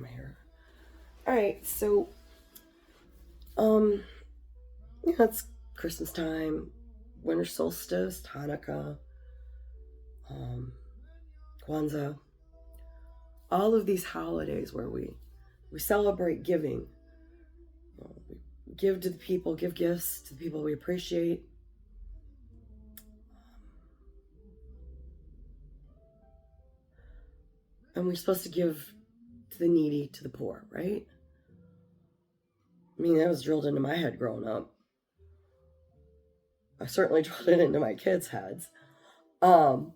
my hair. All right, so it's Christmas time, winter solstice, Hanukkah, um, Kwanzaa, all of these holidays where we celebrate giving. We give to the people, give gifts to the people we appreciate. And we're supposed to give to the needy, to the poor, right? I mean, that was drilled into my head growing up. I certainly drilled it into my kids' heads. Um,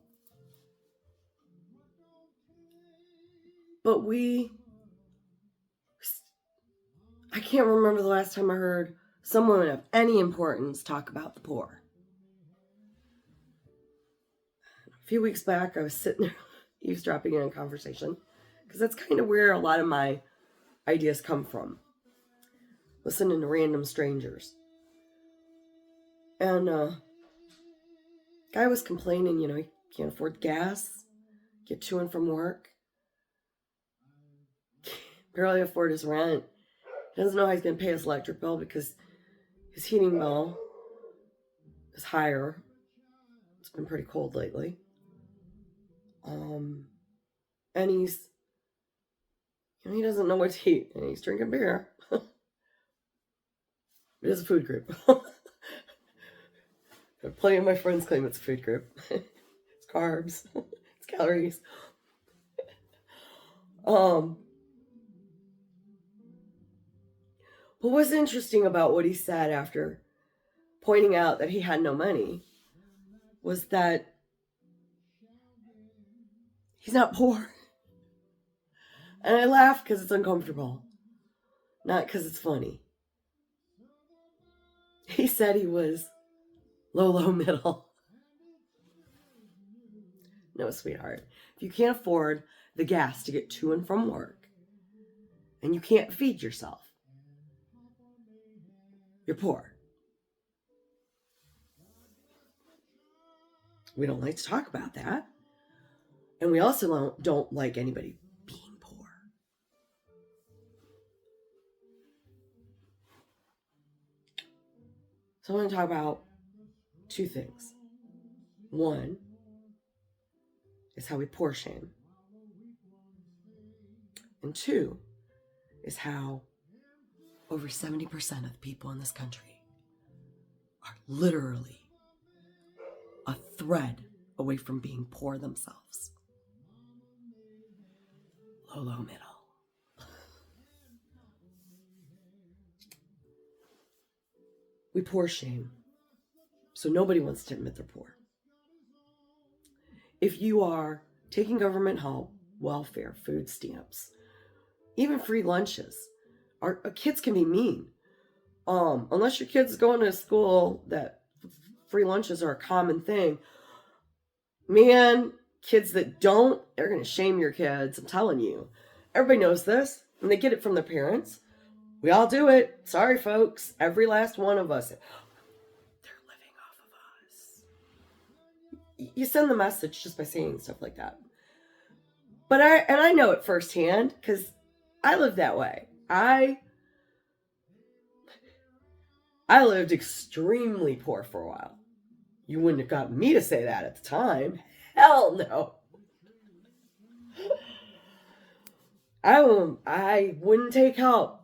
but I can't remember the last time I heard someone of any importance talk about the poor. A few weeks back, I was sitting there eavesdropping in a conversation, because that's kind of where a lot of my ideas come from. Listening to random strangers. And guy was complaining, he can't afford gas, get to and from work, barely afford his rent. He doesn't know how he's going to pay his electric bill because his heating bill is higher. It's been pretty cold lately. And he doesn't know what to eat, and he's drinking beer. It is a food group. Plenty of my friends claim it's a food group. It's carbs. It's calories. But what's interesting about what he said after pointing out that he had no money was that he's not poor. And I laugh because it's uncomfortable, not because it's funny. He said he was low middle. No, sweetheart. If you can't afford the gas to get to and from work, and you can't feed yourself, you're poor. We don't like to talk about that. And we also don't like anybody being poor. So I want to talk about two things. One is how we poor shame. And two is how over 70% of the people in this country are literally a thread away from being poor themselves. Low middle. We poor shame. So nobody wants to admit they're poor. If you are taking government help, welfare, food stamps, even free lunches, our kids can be mean. Unless your kid's going to a school that free lunches are a common thing, man, kids that don't, they're going to shame your kids. I'm telling you. Everybody knows this, and they get it from their parents. We all do it. Sorry, folks. Every last one of us. They're living off of us. You send the message just by saying stuff like that. But I know it firsthand because I lived that way. I lived extremely poor for a while. You wouldn't have gotten me to say that at the time. Hell no. I wouldn't take help.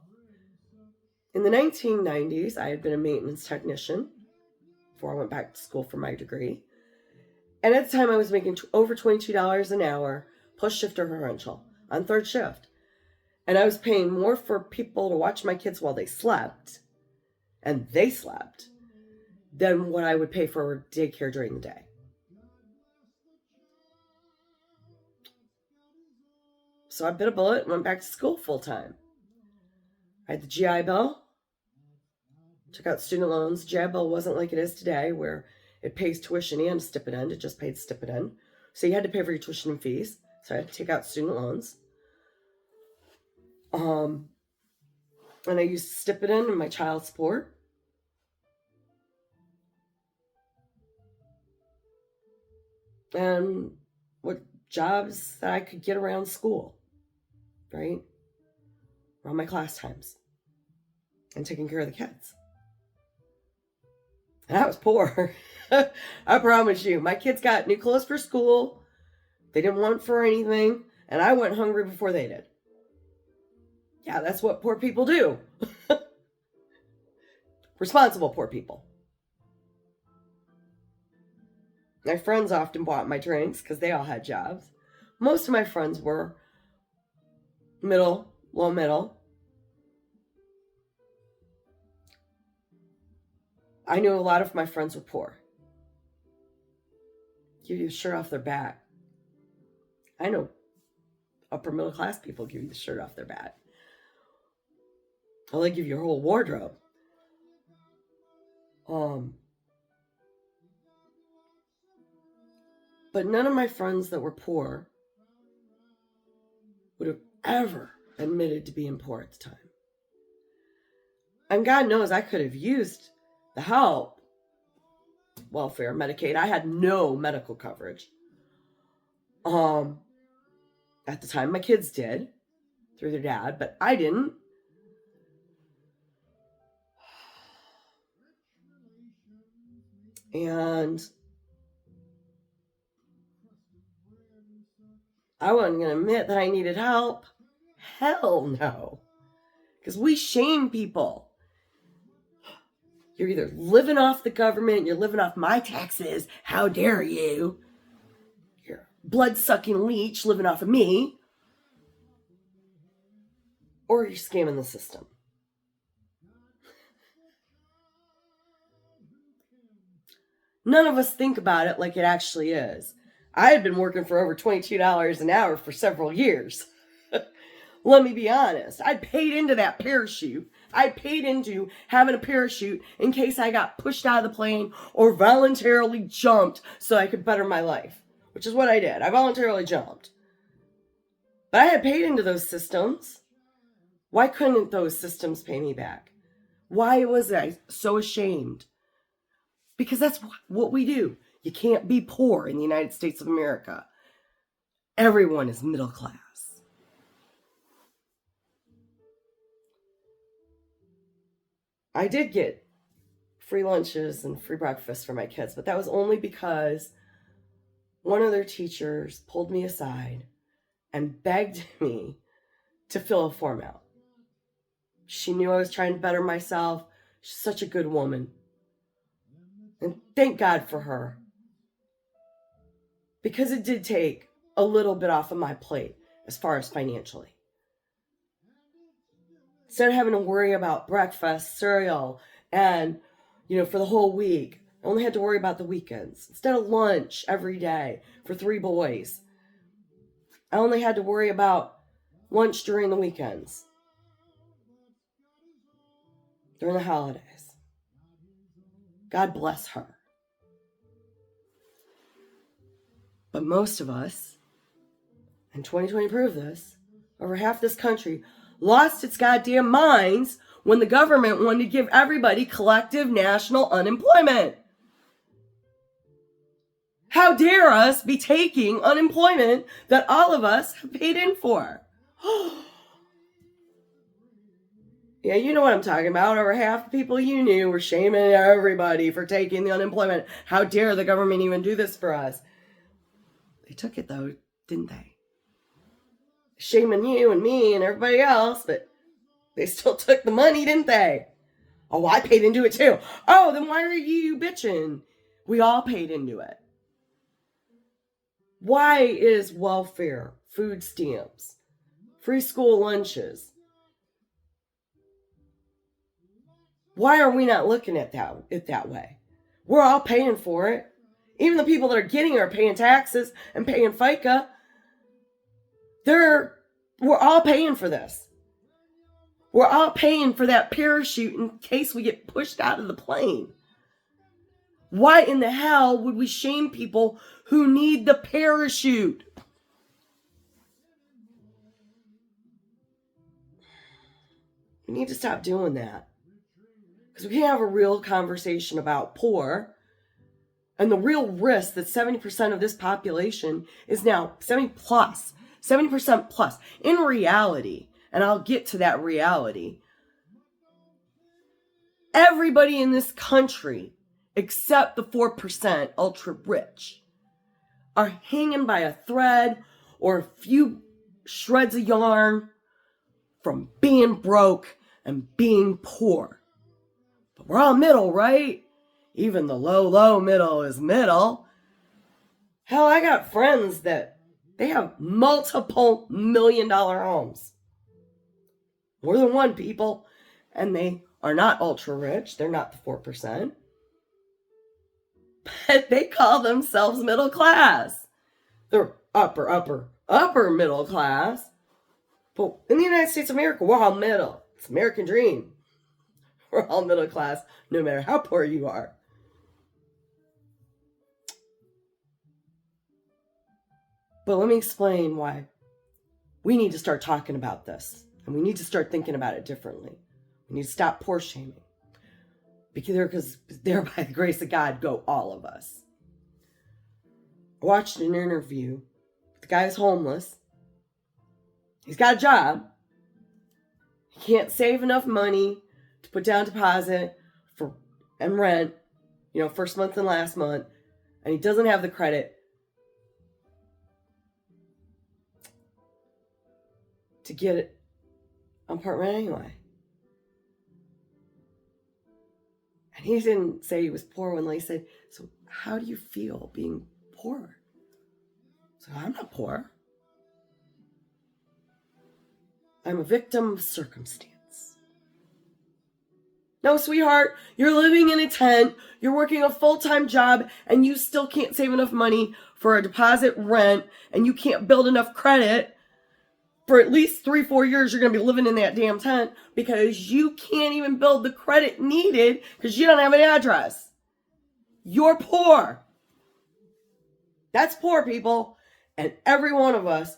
In the 1990s, I had been a maintenance technician before I went back to school for my degree. And at the time, I was making over $22 an hour, plus shift differential on third shift. And I was paying more for people to watch my kids while they slept, and they slept, than what I would pay for daycare during the day. So I bit a bullet and went back to school full time. I had the GI Bill, took out student loans. GI Bill wasn't like it is today, where it pays tuition and stipend. It just paid stipend. So you had to pay for your tuition and fees. So I had to take out student loans. And I used stipend in my child support. And what jobs that I could get around school, right? around my class times and taking care of the kids. And I was poor. I promise you. My kids got new clothes for school. They didn't want for anything. And I went hungry before they did. Yeah, that's what poor people do. Responsible poor people. My friends often bought my drinks because they all had jobs. Most of my friends were middle, low middle. I knew a lot of my friends were poor. Give you the shirt off their back. I know upper middle class people give you the shirt off their back. Or they give you your whole wardrobe. But none of my friends that were poor would have ever admitted to being poor at the time. And God knows I could have used the help, welfare, Medicaid. I had no medical coverage. At the time, my kids did through their dad, but I didn't. And I wasn't going to admit that I needed help. Hell no. Because we shame people. You're either living off the government, you're living off my taxes, how dare you? You're a blood-sucking leech living off of me. Or you're scamming the system. None of us think about it like it actually is. I had been working for over $22 an hour for several years. Let me be honest. I paid into that parachute. I paid into having a parachute in case I got pushed out of the plane or voluntarily jumped so I could better my life, which is what I did. I voluntarily jumped. But I had paid into those systems. Why couldn't those systems pay me back? Why was I so ashamed? Because that's what we do. You can't be poor in the United States of America. Everyone is middle class. I did get free lunches and free breakfast for my kids, but that was only because one of their teachers pulled me aside and begged me to fill a form out. She knew I was trying to better myself. She's such a good woman. And thank God for her. Because it did take a little bit off of my plate as far as financially. Instead of having to worry about breakfast, cereal, and, for the whole week, I only had to worry about the weekends. Instead of lunch every day for 3 boys, I only had to worry about lunch during the weekends, during the holidays. God bless her. But most of us, and 2020 proved this, over half this country lost its goddamn minds when the government wanted to give everybody collective national unemployment. How dare us be taking unemployment that all of us have paid in for? Yeah, you know what I'm talking about. Over half the people you knew were shaming everybody for taking the unemployment. How dare the government even do this for us? They took it though, didn't they? Shaming you and me and everybody else, but they still took the money, didn't they? Oh, I paid into it too. Oh, then why are you bitching? We all paid into it. Why is welfare, food stamps, free school lunches? Why are we not looking at it that way? We're all paying for it. Even the people that are getting it are paying taxes and paying FICA. We're all paying for this. We're all paying for that parachute in case we get pushed out of the plane. Why in the hell would we shame people who need the parachute? We need to stop doing that. Because we can't have a real conversation about poor and the real risk that 70% of this population is now 70% plus. In reality, and I'll get to that reality. Everybody in this country, except the 4% ultra rich, are hanging by a thread or a few shreds of yarn from being broke and being poor. But we're all middle, right? Even the low middle is middle. Hell, I got friends that they have multiple $1-million homes. More than one, people. And they are not ultra rich. They're not the 4%. But they call themselves middle class. They're upper middle class. But in the United States of America, we're all middle. It's the American dream. We're all middle class, no matter how poor you are. But let me explain why we need to start talking about this. And we need to start thinking about it differently. We need to stop poor shaming. Because there, by the grace of God, go all of us. I watched an interview. The guy's homeless. He's got a job. He can't save enough money to put down deposit and rent, first month and last month. And he doesn't have the credit to get an apartment anyway. And he didn't say he was poor when they said, so how do you feel being poor? So I'm not poor. I'm a victim of circumstance. No, sweetheart, you're living in a tent, you're working a full-time job, and you still can't save enough money for a deposit rent, and you can't build enough credit. For at least 3-4 years, you're going to be living in that damn tent because you can't even build the credit needed because you don't have an address. You're poor. That's poor, people. And every one of us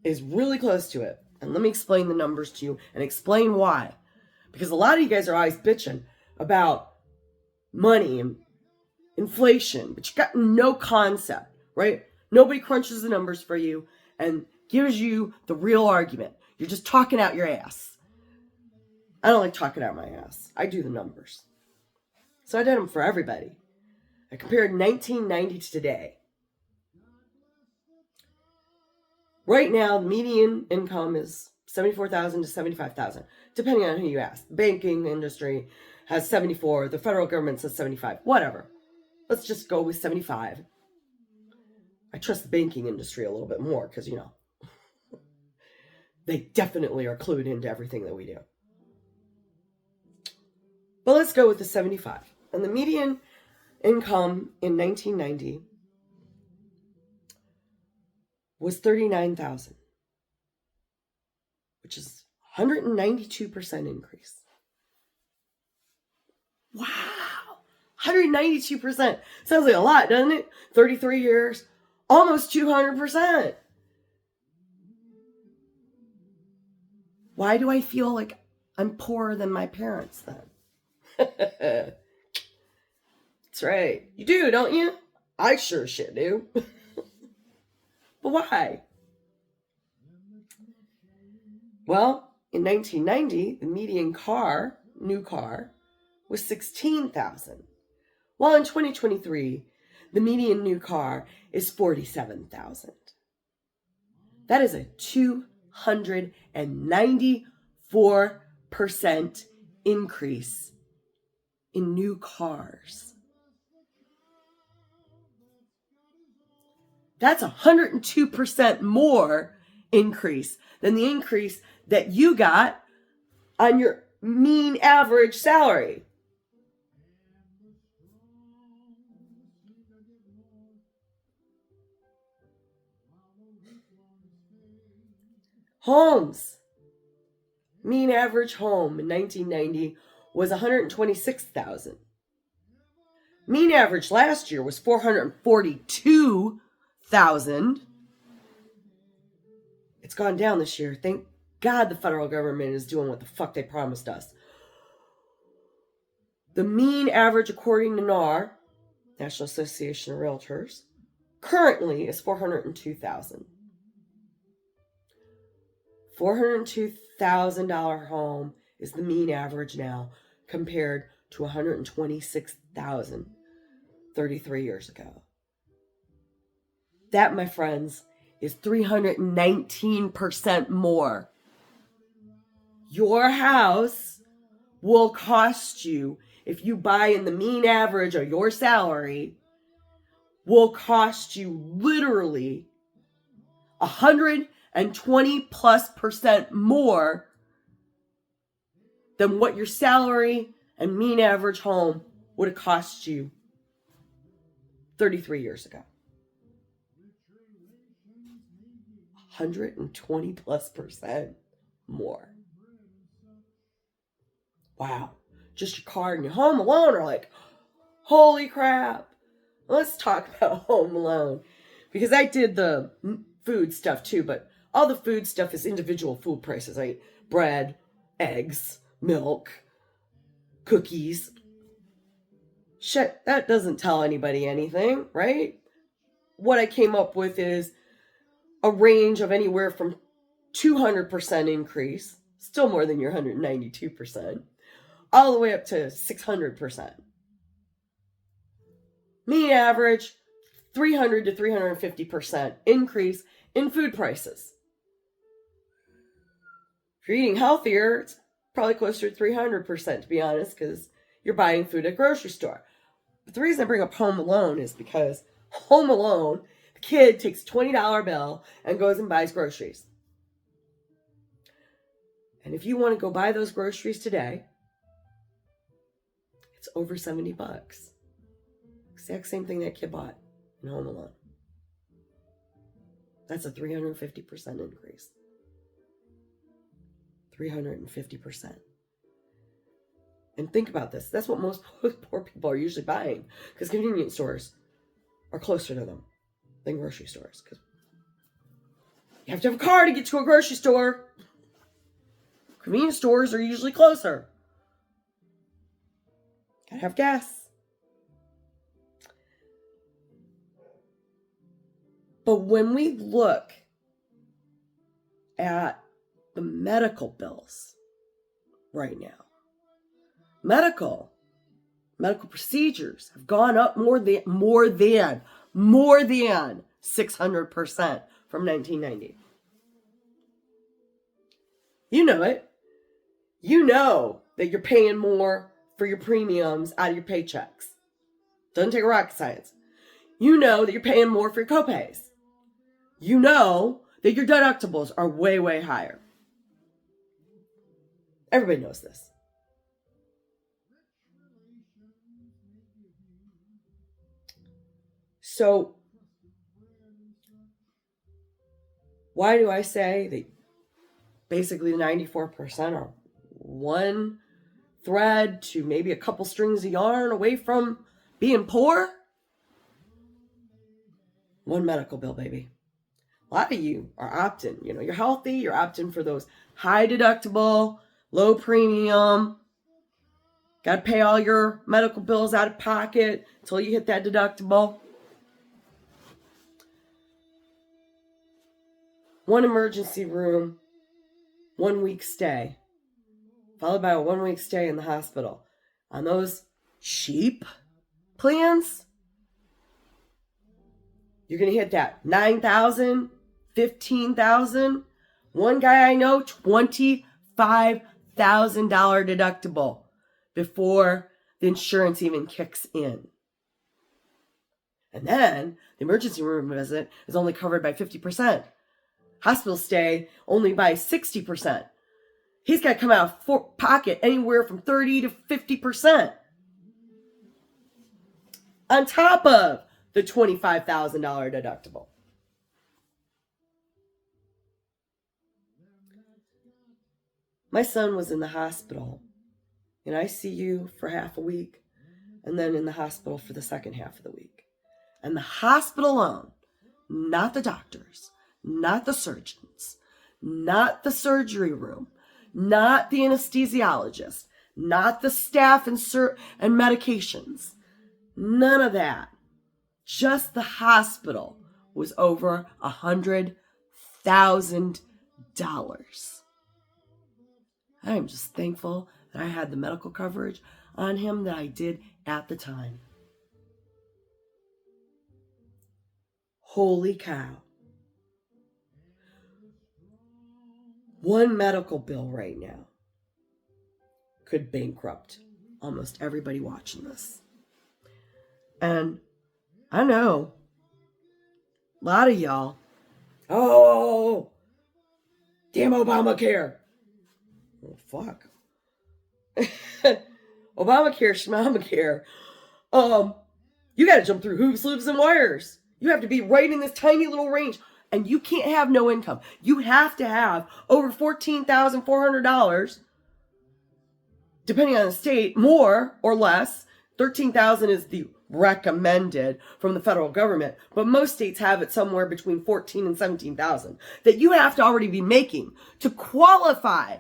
is really close to it. And let me explain the numbers to you and explain why. Because a lot of you guys are always bitching about money and inflation, but you got no concept, right? Nobody crunches the numbers for you and gives you the real argument. You're just talking out your ass. I don't like talking out my ass. I do the numbers. So I did them for everybody. I compared 1990 to today. Right now, the median income is $74,000 to $75,000, depending on who you ask. The banking industry has 74. The federal government says 75. Whatever. Let's just go with 75. I trust the banking industry a little bit more because, they definitely are clued into everything that we do. But let's go with the 75. And the median income in 1990 was $39,000, which is 192% increase. Wow. 192%. Sounds like a lot, doesn't it? 33 years, almost 200%. Why do I feel like I'm poorer than my parents then? That's right. You do, don't you? I sure shit do. But why? Well, in 1990, the median new car, was $16,000. While in 2023, the median new car is $47,000. That is a 294% increase in new cars. That's 102% more increase than the increase that you got on your mean average salary. Homes. Mean average home in 1990 was $126,000. Mean average last year was $442,000. It's gone down this year. Thank God the federal government is doing what the fuck they promised us. The mean average, according to NAR, National Association of Realtors, currently is $402,000. $402,000 home is the mean average now, compared to $126,000 33 years ago. That, my friends, is 319% more. Your house will cost you, if you buy in the mean average of your salary, will cost you literally 120+% more than what your salary and mean average home would have cost you 33 years ago. 120+% more. Wow. Just your car and your home alone are like, holy crap. Let's talk about home alone. Because I did the food stuff too, but all the food stuff is individual food prices, right? Bread, eggs, milk, cookies. Shit, that doesn't tell anybody anything, right? What I came up with is a range of anywhere from 200% increase, still more than your 192%, all the way up to 600%. Mean average, 300 to 350% increase in food prices. If you're eating healthier, it's probably closer to 300%, to be honest, because you're buying food at a grocery store. But the reason I bring up Home Alone is because Home Alone, the kid takes a $20 bill and goes and buys groceries. And if you want to go buy those groceries today, it's over $70. Exact same thing that kid bought in Home Alone. That's a 350% increase. 350%. And think about this. That's what most poor people are usually buying, because convenience stores are closer to them than grocery stores. Because you have to have a car to get to a grocery store. Convenience stores are usually closer. Gotta have gas. But when we look at the medical bills right now, medical procedures have gone up more than 600% from 1990. You know it. You know that you're paying more for your premiums out of your paychecks. Doesn't take rocket science. You know that you're paying more for your copays. You know that your deductibles are way, way higher. Everybody knows this. So, why do I say that basically the 94% are one thread to maybe a couple strings of yarn away from being poor? One medical bill, baby. A lot of you are opting. You know, you're healthy. You're opting for those high deductible, low premium. Got to pay all your medical bills out of pocket until you hit that deductible. One emergency room, 1 week stay, followed by a 1 week stay in the hospital. On those cheap plans, you're going to hit that $9,000, $15,000. One guy I know, $25,000 deductible before the insurance even kicks in. And then the emergency room visit is only covered by 50%. Hospital stay only by 60%. He's got to come out of pocket anywhere from 30 to 50%. On top of the $25,000 deductible. My son was in the hospital in ICU for half a week and then in the hospital for the second half of the week. And the hospital alone, not the doctors, not the surgeons, not the surgery room, not the anesthesiologist, not the staff and medications, none of that. Just the hospital was over $100,000. I am just thankful that I had the medical coverage on him that I did at the time. Holy cow. One medical bill right now could bankrupt almost everybody watching this. And I know a lot of y'all, oh, damn Obamacare. Oh, fuck. Obamacare, schmamacare. You gotta jump through hoops, loops, and wires. You have to be right in this tiny little range. And you can't have no income. You have to have over $14,400, depending on the state, more or less. $13,000 is the recommended from the federal government, but most states have it somewhere between $14,000 and $17,000 that you have to already be making to qualify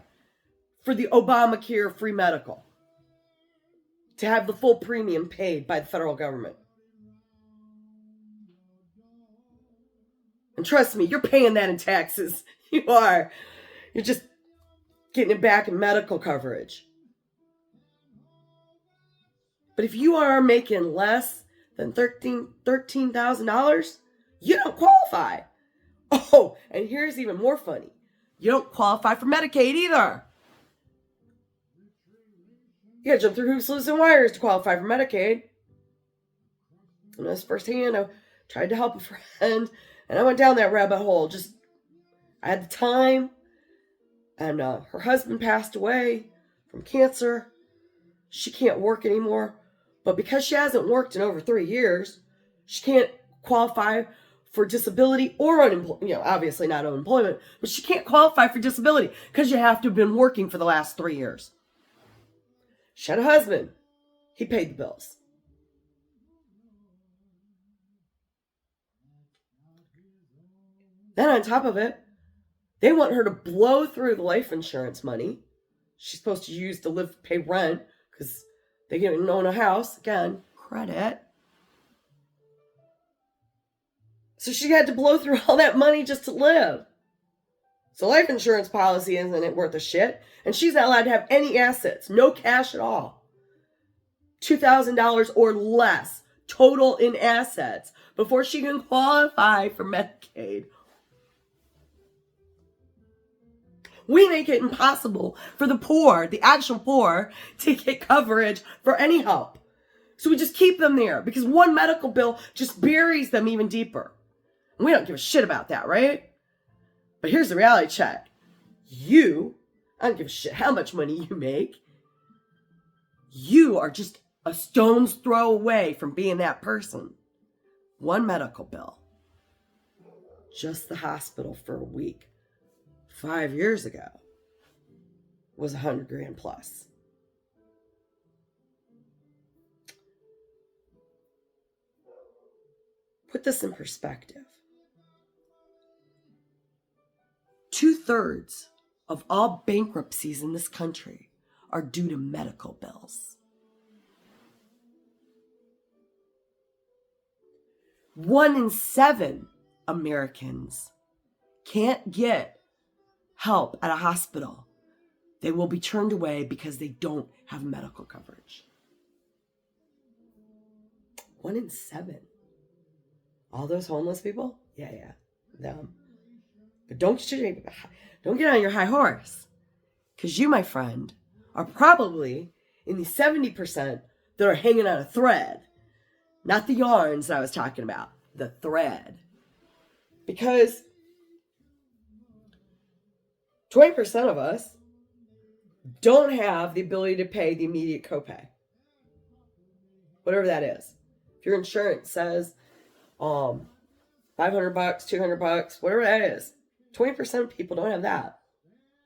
for the Obamacare free medical, to have the full premium paid by the federal government. And trust me, you're paying that in taxes. You are. You're just getting it back in medical coverage. But if you are making less than $13,000, you don't qualify. Oh, and here's even more funny. You don't qualify for Medicaid either. You gotta jump through hoops, loops, and wires to qualify for Medicaid. And this firsthand, I tried to help a friend, and I went down that rabbit hole. I had the time, and her husband passed away from cancer. She can't work anymore. But because she hasn't worked in over 3 years, she can't qualify for disability or unemployment. Obviously not unemployment, but she can't qualify for disability because you have to have been working for the last 3 years. She had a husband. He paid the bills. Then on top of it, they want her to blow through the life insurance money she's supposed to use to pay rent because they don't own a house. Again, credit. So she had to blow through all that money just to live. So life insurance policy isn't it worth a shit. And she's not allowed to have any assets. No cash at all. $2,000 or less total in assets before she can qualify for Medicaid. We make it impossible for the poor, the actual poor, to get coverage for any help. So we just keep them there because one medical bill just buries them even deeper. And we don't give a shit about that, right? But here's the reality check. I don't give a shit how much money you make. You are just a stone's throw away from being that person. One medical bill. Just the hospital for a week. 5 years ago was $100,000 plus. Put this in perspective. 2/3 of all bankruptcies in this country are due to medical bills. 1 in 7 Americans can't get help at a hospital. They will be turned away because they don't have medical coverage. 1 in 7. All those homeless people? Yeah, them. But don't get on your high horse. Because you, my friend, are probably in the 70% that are hanging on a thread. Not the yarns that I was talking about. The thread. Because 20% of us don't have the ability to pay the immediate copay. Whatever that is. If your insurance says $500, $200, whatever that is, 20% of people don't have that.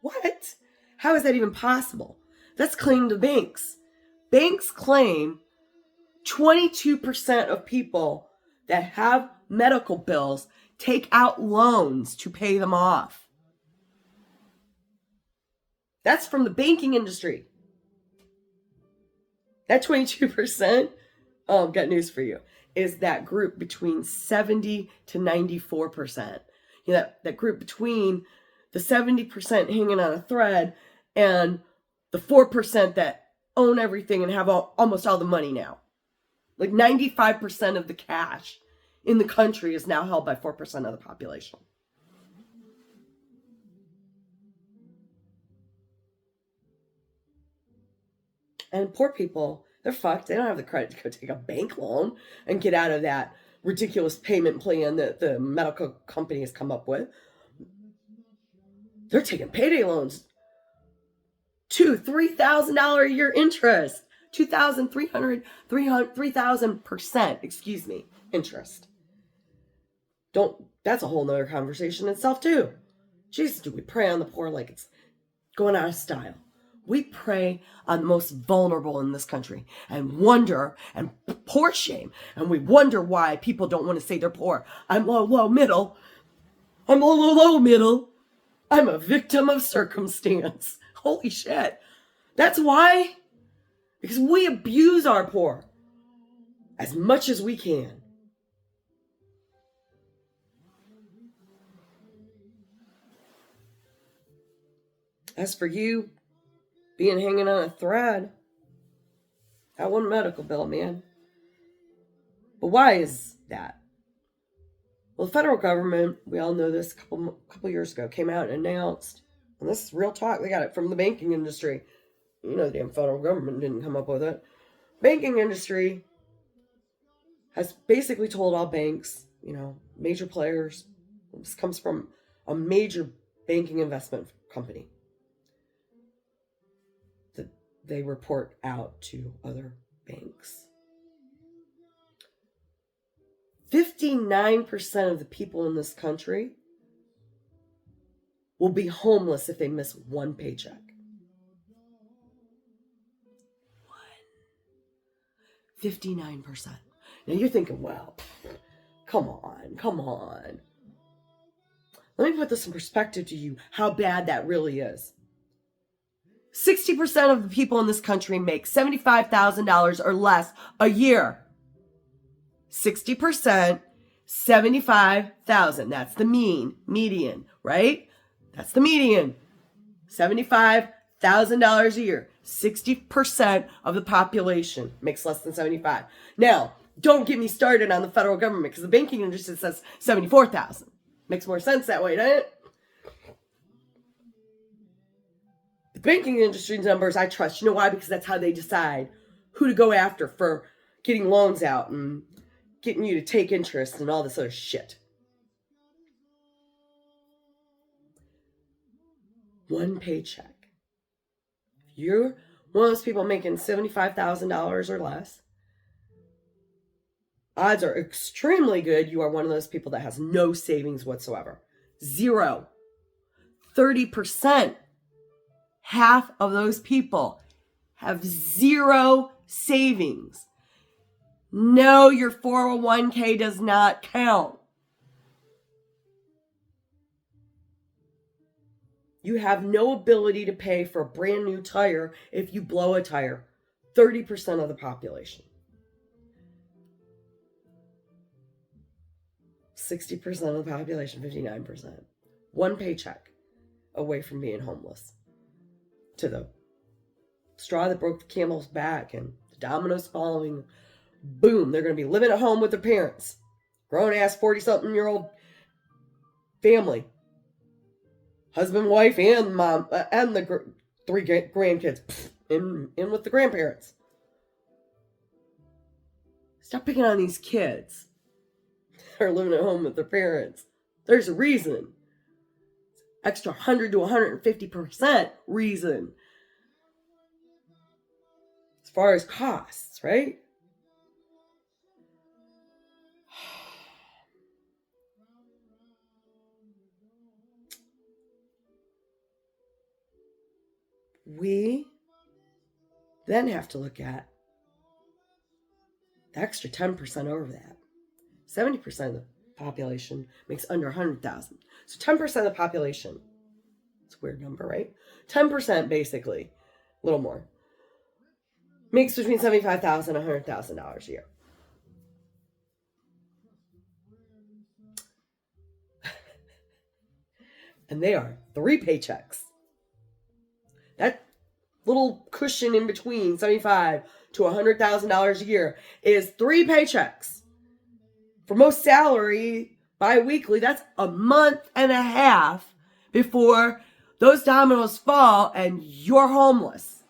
What? How is that even possible? That's claimed to banks. Banks claim 22% of people that have medical bills take out loans to pay them off. That's from the banking industry. That 22%, got news for you, is that group between 70 to 94%. That group between the 70% hanging on a thread and the 4% that own everything and have almost all the money now. Like 95% of the cash in the country is now held by 4% of the population. And poor people, they're fucked. They don't have the credit to go take a bank loan and get out of that ridiculous payment plan that the medical company has come up with. They're taking payday loans. $2,000-$3,000 a year interest. 3,000% interest. That's a whole nother conversation in itself too. Jesus, do we prey on the poor like it's going out of style? We prey on the most vulnerable in this country and wonder and pour shame. And we wonder why people don't want to say they're poor. I'm low middle. I'm low middle. I'm a victim of circumstance. Holy shit. That's why. Because we abuse our poor as much as we can. As for you being hanging on a thread, that one medical bill, man. But why is that? Well, the federal government, we all know this, a couple years ago, came out and announced, and this is real talk, they got it from the banking industry. You know, the damn federal government didn't come up with it. Banking industry has basically told all banks, major players, this comes from a major banking investment company, that they report out to other banks. 59% of the people in this country will be homeless if they miss one paycheck. 59%. Now you're thinking, well, come on. Let me put this in perspective to you, how bad that really is. 60% of the people in this country make $75,000 or less a year. 60%, 75,000. That's the median, right? That's the median. $75,000 a year. 60% of the population makes less than 75. Now, don't get me started on the federal government because the banking industry says 74,000. Makes more sense that way, doesn't it? The banking industry's numbers I trust. You know why? Because that's how they decide who to go after for getting loans out and getting you to take interest and all this other shit. One paycheck. If you're one of those people making $75,000 or less, odds are extremely good you are one of those people that has no savings whatsoever. 0. 30%. Half of those people have 0 savings. No, your 401k does not count. You have no ability to pay for a brand new tire if you blow a tire. 30% of the population. 60% of the population, 59%. One paycheck away from being homeless. To the straw that broke the camel's back and the dominoes following. Boom, they're going to be living at home with their parents. Grown-ass 40-something-year-old family. Husband, wife, and mom, and the 3 grandkids in with the grandparents. Stop picking on these kids that are living at home with their parents. There's a reason. Extra 100 to 150% reason. As far as costs, right? We then have to look at the extra 10% over that. 70% of the population makes under 100,000. So 10% of the population, it's a weird number, right? 10% basically, a little more, makes between $75,000 and $100,000 a year. And they are 3 paychecks. That little cushion in between $75,000 to $100,000 a year is 3 paychecks. For most salary, bi-weekly, that's a month and a half before those dominoes fall and you're homeless.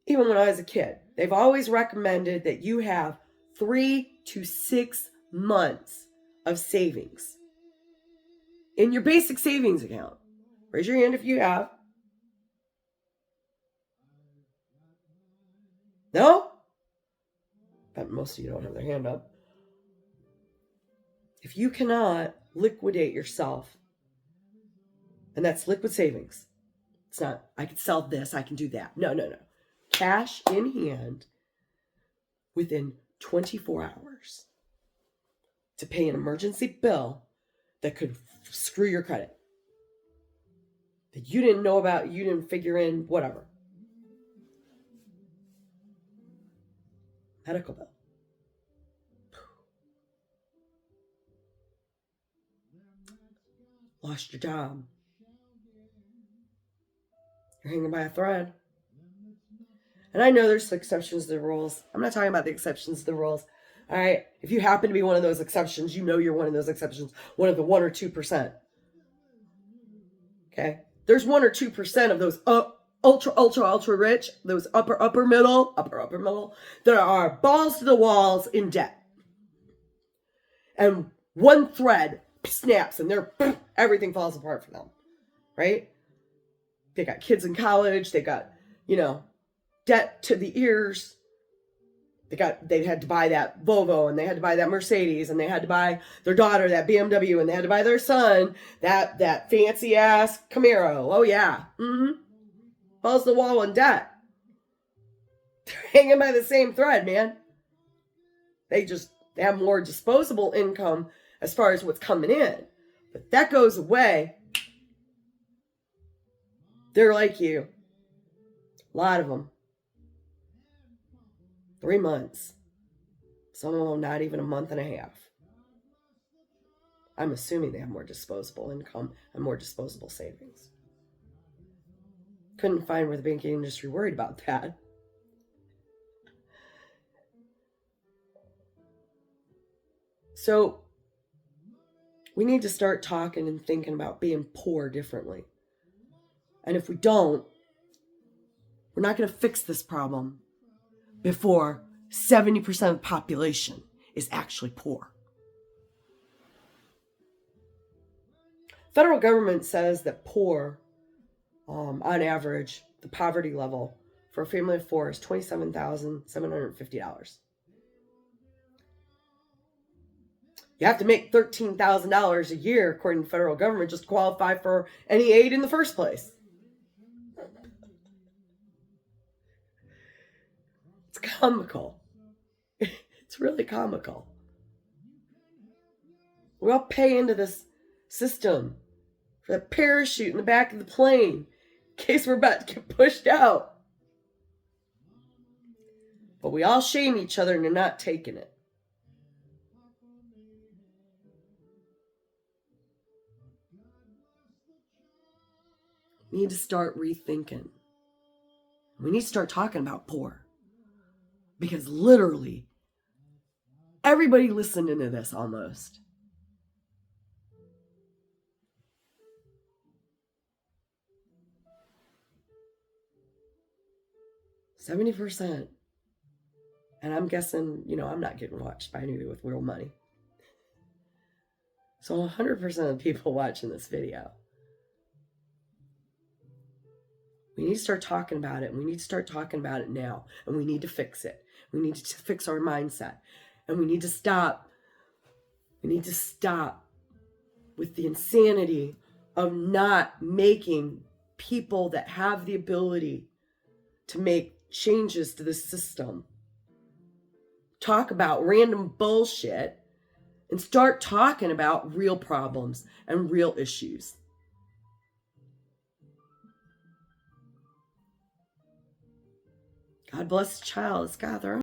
Even when I was a kid, they've always recommended that you have 3 to 6 months of savings in your basic savings account. Raise your hand if you have. No? But most of you don't have their hand up. If you cannot liquidate yourself, and that's liquid savings. It's not, I can sell this, I can do that. No. Cash in hand within 24 hours to pay an emergency bill that could screw your credit. That you didn't know about, you didn't figure in, whatever. Medical bill. Lost your job. You're hanging by a thread. And I know there's exceptions to the rules. I'm not talking about the exceptions to the rules. All right. If you happen to be one of those exceptions, you know you're one of those exceptions. One of the 1 or 2%. Okay. There's 1 or 2% of those ultra rich, those upper middle, that are balls to the walls in debt. And one thread snaps and everything falls apart for them. Right? They got kids in college. They got, debt to the ears. They had to buy that Volvo, and they had to buy that Mercedes, and they had to buy their daughter that BMW, and they had to buy their son that fancy ass Camaro. Oh yeah. Falls to the wall in debt. They're hanging by the same thread, man. They have more disposable income as far as what's coming in. But that goes away. They're like you. A lot of them. 3 months. Some of them not even a month and a half. I'm assuming they have more disposable income and more disposable savings. Couldn't find where the banking industry worried about that. So we need to start talking and thinking about being poor differently. And if we don't, we're not going to fix this problem before 70% of the population is actually poor. Federal government says that poor, on average, the poverty level for a family of 4 is $27,750. You have to make $13,000 a year, according to federal government, just to qualify for any aid in the first place. It's comical. It's really comical. We all pay into this system for the parachute in the back of the plane in case we're about to get pushed out. But we all shame each other into not taking it. We need to start rethinking. We need to start talking about poor. Because literally, everybody listening to this almost. %70%. And I'm guessing, I'm not getting watched by anybody with real money. So 100% of the people watching this video. We need to start talking about it. And we need to start talking about it now. And we need to fix it. We need to fix our mindset. And we need to stop. We need to stop with the insanity of not making people that have the ability to make changes to the system talk about random bullshit and start talking about real problems and real issues. God bless the child. It's got their own